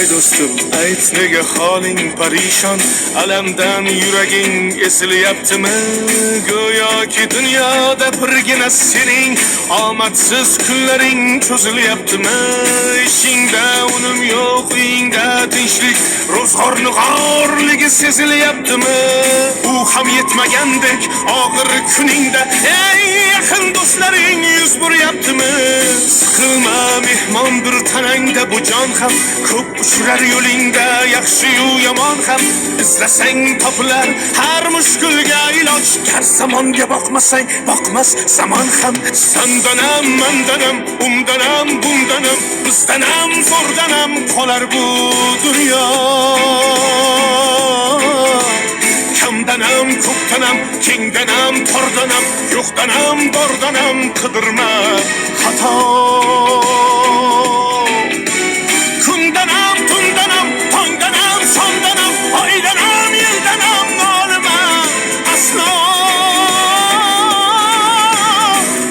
Ay do'stim, ayt nega holing parishon, alamdan yuraging esilyaptimi? Go'yoki dunyoda birgina sening omadsiz kunlaring cho'zilyaptimi? Ishingda unum yo'q, uyingda tinchlik, ro'zg'orni g'orligi sezilyaptimi? U ham yetmagandek og'ir kuningda ey yaqin do'stlaring yuz buryaptimi? Siqilma mehmondir tanangda bu jon ham, ko'p uchrar yo'lingda yaxshi-yu yomon ham. Izlasang topilar har mushkulga iloj, gar zamonga boqmasang boqmas zamon ham. Sandanam, mandanam, umdanam, bundanam, bizdanam, zo'rdanam qolar bu dunyo. Kamdanam, ko'pdanam, kengdanam, tordanam, yo'qdanam, bordanam qidirma xato. Kundanam, tundanam, tongdanam, sondanam, oydanam, yildanam nolima aslo.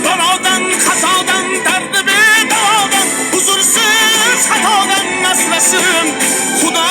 Balodan, qazodan, dardi bedavodan, huzursiz xatodan asrasin Xudo.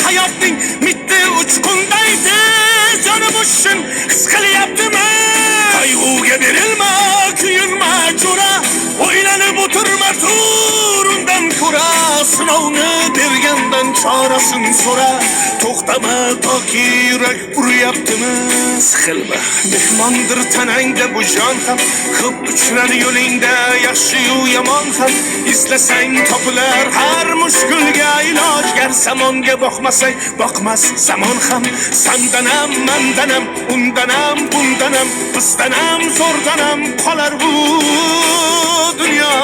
Hayotning mitti uchqunday tez yonib o'shin his qilyaptimi? Qayg'uga berilma, kuyinma jo'ra, o'ylanib o'tirma, tur undan ko'ra. Sinovni bergandan chorasin so'ra, to'xtama toki yurak uryaptimi? Siqilma, mehmondir tanangda bu jon ham, ko'p uchrar yo'lingda yaxshi-yu yomon ham. Izlasang topilar har mushkulga iloj, gar zamonga boqmasang boqmas zamon ham. Sandanam, mandanam, undanam, bundanam, bizdanam, zo'rdanam qolar bu dunyo.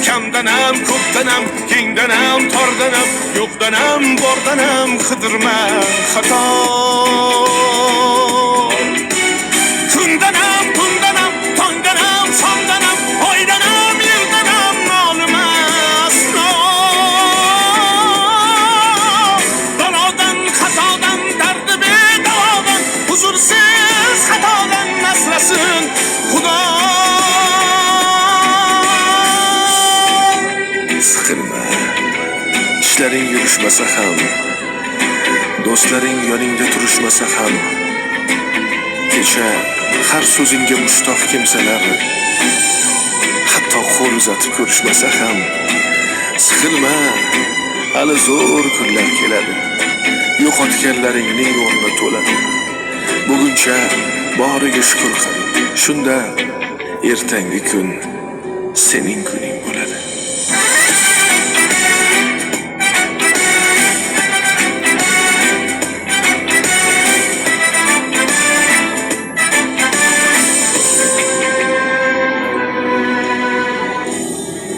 Kamdanam, ko'pdanam, kengdanam, tordanam, yo'qdanam, bordanam qidirma xato. Kundanam, bundanam, tongdanam, sondanam, oydanam, yildanam nolima aslo. Balodan, qazodan, dardi bedavodan, huzursiz xatodan asrasin Xudo. Siqilma, ishlaring yurishmasa ham, do'stlaring yoningda turishmasa ham, kecha har so'zingga mushtoq kimsalar hatto qo'l uzatib ko'rishmasa ham. Siqilma, hali zo'r kunlar keladi, yo'qotganlaringning o'rni to'ladi. Buguncha boriga shukr qil, shunda ertangi kun sening kuning bo'ladi.